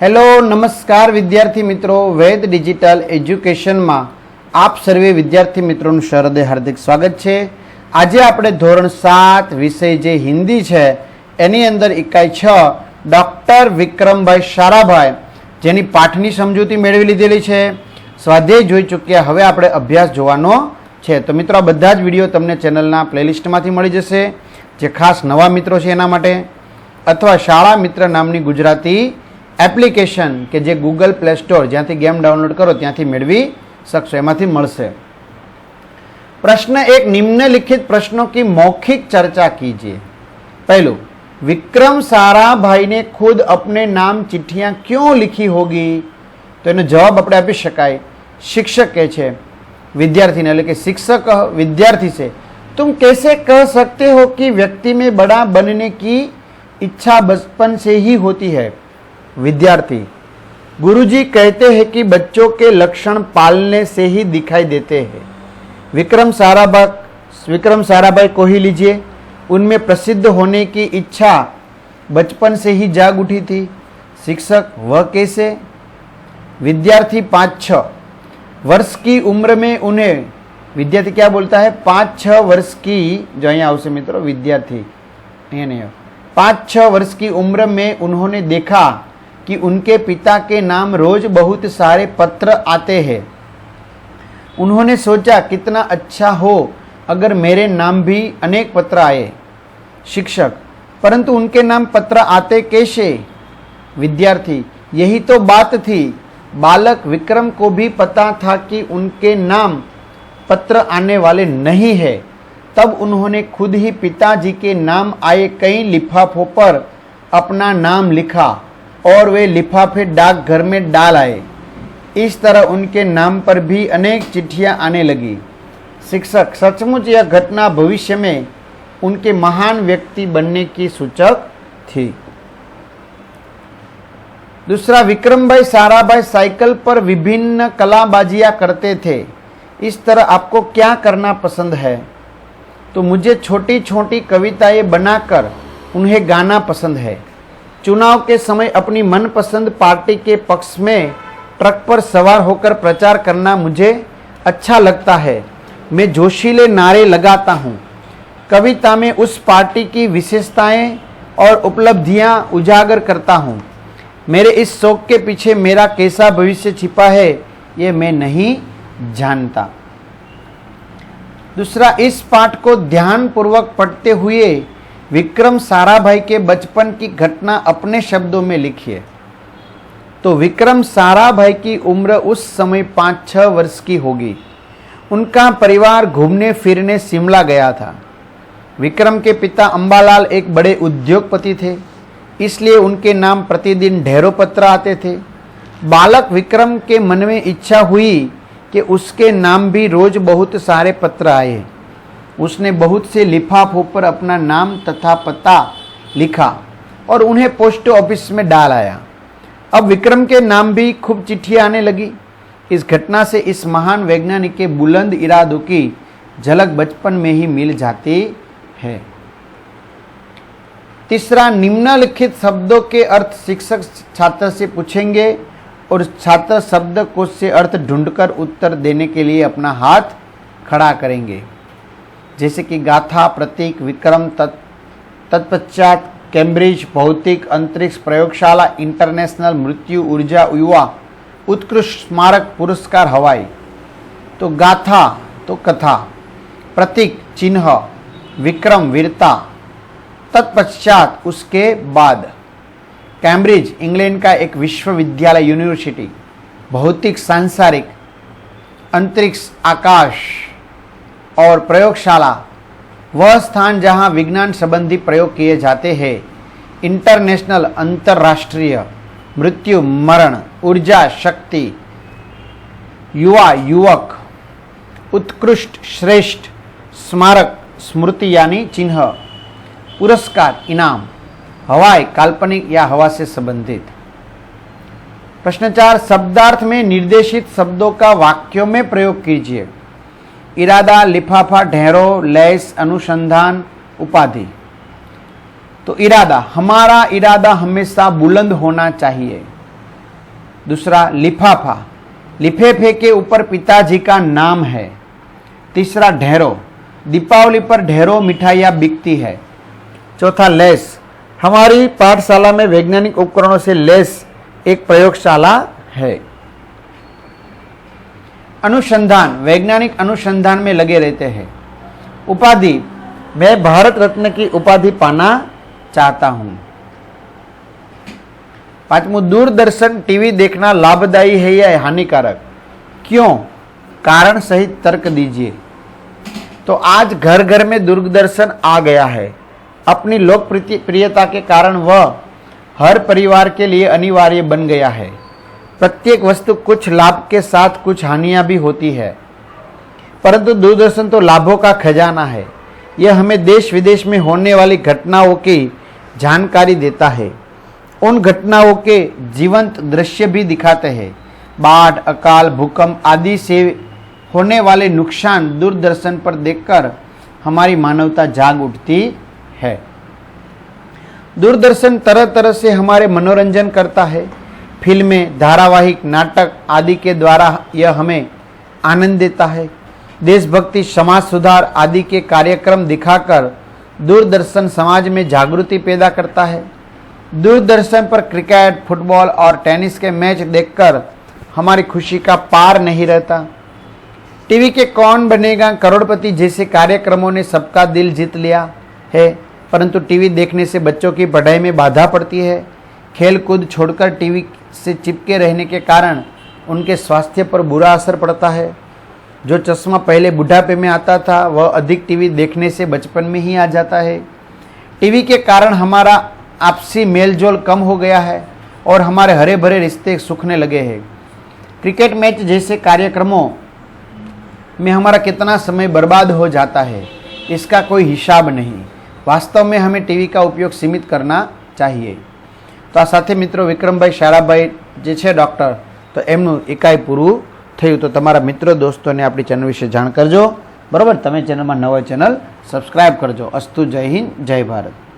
Hello नमस्कार विद्यार्थी मित्रों, वेद डिजिटल एज्युकेशन में आप सर्वे विद्यार्थी मित्रों हृदय हार्दिक स्वागत है। आज आपणे धोरण 7 विषय जे हिंदी है एनी अंदर इकाई 6 डॉक्टर विक्रमभाई साराभाई जेनी पाठनी समजूती मेळवी लीधेली है, स्वाध्याय जोई चूक्या। हवे आपणे अभ्यास जोवानो छे। तो मित्रों बधा ज विडियो तमने चेनलना प्लेलिस्ट मांथी मळी जशे। जे खास नवा मित्रों छे एना माटे अथवा शाळा मित्र नामनी गुजराती एप्लिकेशन के जे गूगल प्ले स्टोर ज्यांथी गेम डाउनलॉड करो त्यांथी मेळवी शकशो, एमांथी मळशे। प्रश्न एक, निम्नलिखित प्रश्नों की मौखिक चर्चा कीजिए। पहलू, विक्रम साराभाई ने खुद अपने नाम चिट्ठियां क्यों लिखी होगी? तो एनो जवाब आपणे आपी शकाय। शिक्षक कहे छे विद्यार्थी ने, એટલે કે शिक्षक विद्यार्थी से, तुम कैसे कह सकते हो कि व्यक्ति में बड़ा बनने की इच्छा बचपन से ही होती है? विद्यार्थी, गुरुजी कहते हैं कि बच्चों के लक्षण पालने से ही दिखाई देते हैं। विक्रम साराभाई को ही लीजिए, उनमें प्रसिद्ध होने की इच्छा बचपन से ही जाग उठी थी। शिक्षक, वह कैसे? विद्यार्थी 5-6 वर्ष की उम्र में उन्हें, विद्यार्थी क्या बोलता है? 5-6 वर्ष की, जो यहाँ आवश्य मित्रों विद्यार्थी 5-6 वर्ष की उम्र में उन्होंने देखा कि उनके पिता के नाम रोज बहुत सारे पत्र आते हैं। उन्होंने सोचा कितना अच्छा हो अगर मेरे नाम भी अनेक पत्र आए। शिक्षक, परंतु उनके नाम पत्र आते कैसे? विद्यार्थी, यही तो बात थी। बालक विक्रम को भी पता था कि उनके नाम पत्र आने वाले नहीं है। तब उन्होंने खुद ही पिताजी के नाम आए कई लिफाफों पर अपना नाम लिखा और वे लिफाफे डाकघर में डाल आए। इस तरह उनके नाम पर भी अनेक चिट्ठियां आने लगी। शिक्षक, सचमुच यह घटना भविष्य में उनके महान व्यक्ति बनने की सूचक थी। दूसरा, विक्रमभाई साराभाई साइकिल पर विभिन्न कलाबाजियां करते थे। इस तरह आपको क्या करना पसंद है? तो मुझे छोटी छोटी कविताएं बनाकर उन्हें गाना पसंद है। चुनाव के समय अपनी मनपसंद पार्टी के पक्ष में ट्रक पर सवार होकर प्रचार करना मुझे अच्छा लगता है। मैं जोशीले नारे लगाता हूँ। कविता में उस पार्टी की विशेषताएं और उपलब्धियां उजागर करता हूँ। मेरे इस शौक के पीछे मेरा कैसा भविष्य छिपा है ये मैं नहीं जानता। दूसरा, इस पाठ को ध्यानपूर्वक पढ़ते हुए विक्रम साराभाई के बचपन की घटना अपने शब्दों में लिखिए। तो विक्रम साराभाई की उम्र उस समय 5-6 वर्ष की होगी। उनका परिवार घूमने फिरने शिमला गया था। विक्रम के पिता अंबालाल एक बड़े उद्योगपति थे, इसलिए उनके नाम प्रतिदिन ढेरों पत्र आते थे। बालक विक्रम के मन में इच्छा हुई कि उसके नाम भी रोज बहुत सारे पत्र आए। उसने बहुत से लिफाफों पर अपना नाम तथा पता लिखा और उन्हें पोस्ट ऑफिस में डाल आया। अब विक्रम के नाम भी खूब चिट्ठियां आने लगी। इस घटना से इस महान वैज्ञानिक के बुलंद इरादों की झलक बचपन में ही मिल जाती है। तीसरा, निम्नलिखित शब्दों के अर्थ शिक्षक छात्र से पूछेंगे और छात्र शब्दकोश से अर्थ ढूंढकर उत्तर देने के लिए अपना हाथ खड़ा करेंगे। जैसे कि गाथा, प्रतीक, विक्रम, तत्पश्चात कैम्ब्रिज, भौतिक, अंतरिक्ष, प्रयोगशाला, इंटरनेशनल, मृत्यु, ऊर्जा, युवा, उत्कृष्ट स्मारक, पुरस्कार, हवाई। तो गाथा तो कथा, प्रतीक चिन्ह, विक्रम वीरता, तत्पश्चात उसके बाद कैम्ब्रिज इंग्लैंड का एक विश्वविद्यालय यूनिवर्सिटी, भौतिक सांसारिक, अंतरिक्ष आकाश और प्रयोगशाला वह स्थान जहां विज्ञान संबंधी प्रयोग किए जाते हैं। इंटरनेशनल अंतरराष्ट्रीय, मृत्यु मरण, ऊर्जा शक्ति, युवा युवक, उत्कृष्ट श्रेष्ठ, स्मारक स्मृति यानी चिन्ह, पुरस्कार इनाम, हवाई काल्पनिक या हवा से संबंधित। प्रश्न 4, शब्दार्थ में निर्देशित शब्दों का वाक्यों में प्रयोग कीजिए। इरादा, लिफाफा, ढेरों, लैस, अनुसंधान, उपाधि। तो इरादा, हमारा इरादा हमेशा बुलंद होना चाहिए। दूसरा लिफाफा, लिफाफे के ऊपर पिताजी का नाम है। तीसरा ढेरों, दीपावली पर ढेरों मिठाइयाँ बिकती है। चौथा लेस, हमारी पाठशाला में वैज्ञानिक उपकरणों से लेस एक प्रयोगशाला है। अनुसंधान, वैज्ञानिक अनुसंधान में लगे रहते हैं। उपाधि, मैं भारत रत्न की उपाधि पाना चाहता हूं। पांचवं, दूरदर्शन टीवी देखना लाभदायी है या हानिकारक, क्यों, कारण सहित तर्क दीजिए। तो आज घर घर में दूरदर्शन आ गया है। अपनी लोकप्रियता के कारण वह हर परिवार के लिए अनिवार्य बन गया है। प्रत्येक वस्तु कुछ लाभ के साथ कुछ हानियां भी होती है, परंतु दूरदर्शन तो लाभों का खजाना है। यह हमें देश विदेश में होने वाली घटनाओं की जानकारी देता है। उन घटनाओं के जीवंत दृश्य भी दिखाते हैं। बाढ़, अकाल, भूकंप आदि से होने वाले नुकसान दूरदर्शन पर देखकर हमारी मानवता जाग उठती है। दूरदर्शन तरह तरह से हमारे मनोरंजन करता है। फिल्में, धारावाहिक, नाटक आदि के द्वारा यह हमें आनंद देता है। देशभक्ति, समाज सुधार आदि के कार्यक्रम दिखाकर दूरदर्शन समाज में जागृति पैदा करता है। दूरदर्शन पर क्रिकेट, फुटबॉल और टेनिस के मैच देखकर हमारी खुशी का पार नहीं रहता। टीवी के कौन बनेगा करोड़पति जैसे कार्यक्रमों ने सबका दिल जीत लिया है, परंतु टीवी देखने से बच्चों की पढ़ाई में बाधा पड़ती है। खेल कूद छोड़कर टीवी से चिपके रहने के कारण उनके स्वास्थ्य पर बुरा असर पड़ता है। जो चश्मा पहले बुढ़ापे में आता था वह अधिक टीवी देखने से बचपन में ही आ जाता है। टीवी के कारण हमारा आपसी मेलजोल कम हो गया है और हमारे हरे भरे रिश्ते सूखने लगे हैं। क्रिकेट मैच जैसे कार्यक्रमों में हमारा कितना समय बर्बाद हो जाता है, इसका कोई हिसाब नहीं। वास्तव में हमें टीवी का उपयोग सीमित करना चाहिए। तो आ साथे मित्रों विक्रमभाई शाराभाई जे छे डॉक्टर, तो एमનું एकाई पूરું થયું। तो तमारा मित्रों दोस्तों ने अपनी चैनल विषे जाण करजो, बराबर। तमे चैनल में नवा चैनल सब्सक्राइब करजो। अस्तु, जय हिंद, जय भारत।